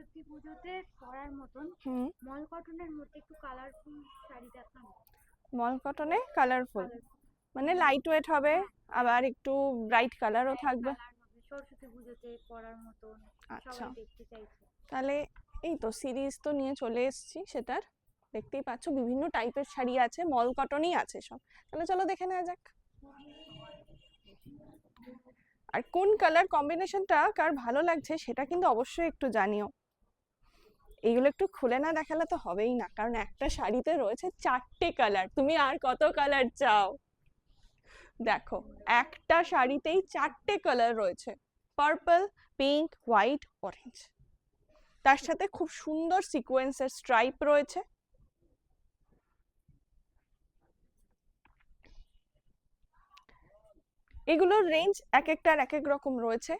সরস্বতী পুজোতে পরার মতন মল কটনের মধ্যে একটু কালারফুল শাড়ি দেখান। মল কটনে কালারফুল, কালারফুল মানে লাইট ওয়েট হবে, হ্যাঁ, আবার একটু ব্রাইট কালারও ব্রাইট থাকবে। কালার হবে সরস্বতী পুজোতে পরার মতন, আচ্ছা, সবাই দেখতে চাইছে। তাহলে এই তো সিরিজ তো নিয়ে চলে এসেছি সেটার, দেখতেই পাচ্ছ বিভিন্ন টাইপের শাড়ি আছে, মল কটনই আছে সব। তাহলে চলো দেখে নেওয়া যাক। আর কোন কালার কম্বিনেশনটা কার ভালো লাগছে সেটা কিন্তু অবশ্যই একটু জানিও। এইগুলো একটু খুলে না দেখালে তো হবেই না, কারণ একটা শাড়িতে রয়েছে 4টে কালার, তুমি আর কত কালার চাও? দেখো, একটা শাড়িতেই 4টে কালার রয়েছে, পার্পল, পিঙ্ক, হোয়াইট, অরেঞ্জ। তার সাথে খুব সুন্দর সিকোয়েন্সের স্ট্রাইপ রয়েছে। এগুলোর রেঞ্জ এক একটার এক এক রকম রয়েছে,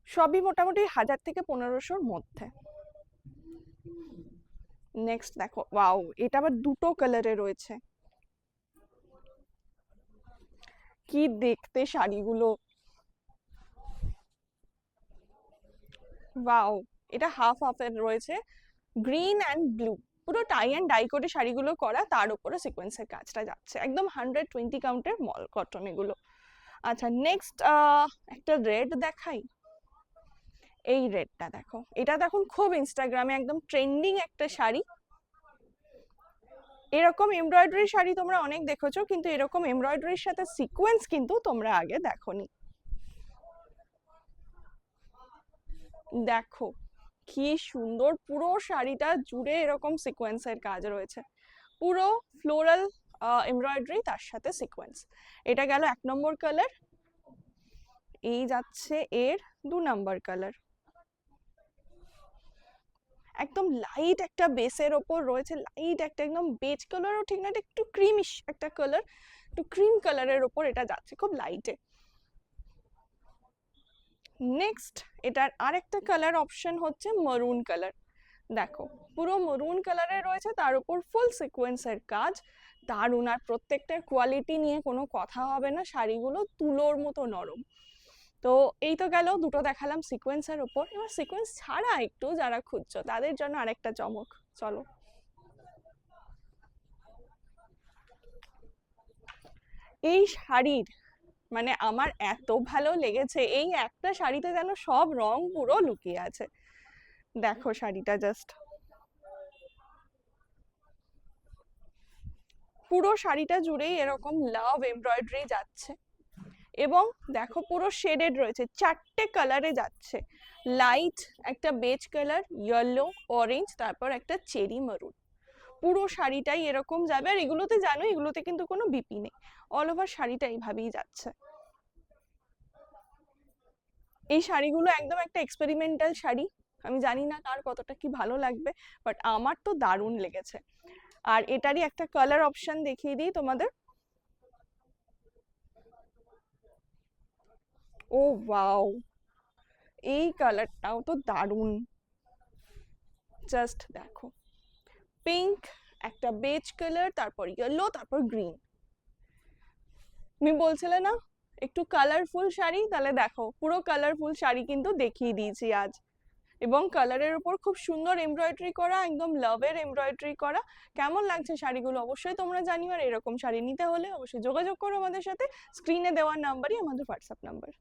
সবই মোটামুটি 1000 থেকে 1500-র মধ্যে। নেক্সট দেখো, ওয়াও, এটা আবার দুটো কালারে রয়েছে, কি দেখতে শাড়িগুলো! ওয়াও, এটা হাফ হাফের রয়েছে, গ্রিন অ্যান্ড ব্লু, পুরো টাই অ্যান্ড ডাই করে শাড়িগুলো করা, তার উপরে সিকোয়েন্সের কাজটা যাচ্ছে, একদম 120 কাউন্টের মল কটন এগুলো। আচ্ছা, নেক্সট একটা রেড দেখাই। এই রেডটা দেখো, এটা দেখুন খুব ইনস্টাগ্রামে একদম ট্রেন্ডিং একটা শাড়ি। এরকম এমব্রয়ডারি শাড়ি তোমরা অনেক দেখেছো, কিন্তু এরকম এমব্রয়ডারির সাথে সিকোয়েন্স কিন্তু তোমরা আগে দেখোনি। দেখো কি সুন্দর, পুরো শাড়িটা জুড়ে এরকম সিকোয়েন্সের কাজ রয়েছে, পুরো ফ্লোরাল এমব্রয়ডারি তার সাথে সিকোয়েন্স। এটা গেল 1 নম্বর কালার। এই যাচ্ছে এর 2 নম্বর কালার, একদম লাইট একটা বেসের ওপর রয়েছে, লাইট একটা একদম বেজ কালারও ঠিক না, এটা একটু ক্রিমিশ একটা কালার, একটু ক্রিম কালারের ওপর এটা যাচ্ছে খুব লাইটে। নেক্সট এটার আরেকটা কালার অপশন হচ্ছে মারুন কালার। দেখো পুরো মারুন কালারের রয়েছে, তার উপর ফুল সিকোয়েন্সের কাজ, দারুণ। আর প্রত্যেকটার কোয়ালিটি নিয়ে কোনো কথা হবে না, শাড়িগুলো তুলোর মতো নরম। তো এই তো গেল দুটো দেখালাম সিকোয়েন্সের উপর, এবার সিকোয়েন্স ছাড়া একটু যারা খুঁজছো তাদের জন্য আরেকটা চমক, চলো। এই শাড়ির মানে আমার এত ভালো লেগেছে, এই একটা শাড়িতে যেন সব রং পুরো লুকিয়ে আছে। দেখো শাড়িটা জাস্ট, পুরো শাড়িটা জুড়েই এরকম লাভ এমব্রয়ডারি যাচ্ছে, এবং দেখো পুরো শেডেড রয়েছে, 4টে কালারে যাচ্ছে, লাইট একটা বেজ কালার, ইয়েলো, অরেঞ্জ, তারপর একটা চেরি মারুন। পুরো শাড়িটাই এরকম যাবে, আর এগুলোতে জানো এগুলোতে কিন্তু কোনো বিপি নেই, অল ওভার শাড়িটা এইভাবেই যাচ্ছে। এই শাড়িগুলো একদম একটা এক্সপেরিমেন্টাল শাড়ি, আমি জানি না কার কতটা কি ভালো লাগবে, বাট আমার তো দারুণ লেগেছে। আর এটারই একটা কালার অপশন দেখিয়ে দিই তোমাদের। ও ওয়াও, এই কালারটাও তো দারুণ, জাস্ট দেখো, পিঙ্ক, একটা বেজ কালার, তারপর ইয়েলো, তারপর গ্রিন। তুমি বলছিলে না একটু কালারফুল শাড়ি, তাহলে দেখো পুরো কালারফুল শাড়ি কিন্তু দেখিয়ে দিয়েছি আজ, এবং কালারের উপর খুব সুন্দর এমব্রয়ডারি করা, একদম লাভের এমব্রয়ডারি করা। কেমন লাগছে শাড়িগুলো অবশ্যই তোমরা জানিও, আর এরকম শাড়ি নিতে হলে অবশ্যই যোগাযোগ করো আমাদের সাথে, স্ক্রিনে দেওয়ার নাম্বারই আমাদের হোয়াটসঅ্যাপ নাম্বার।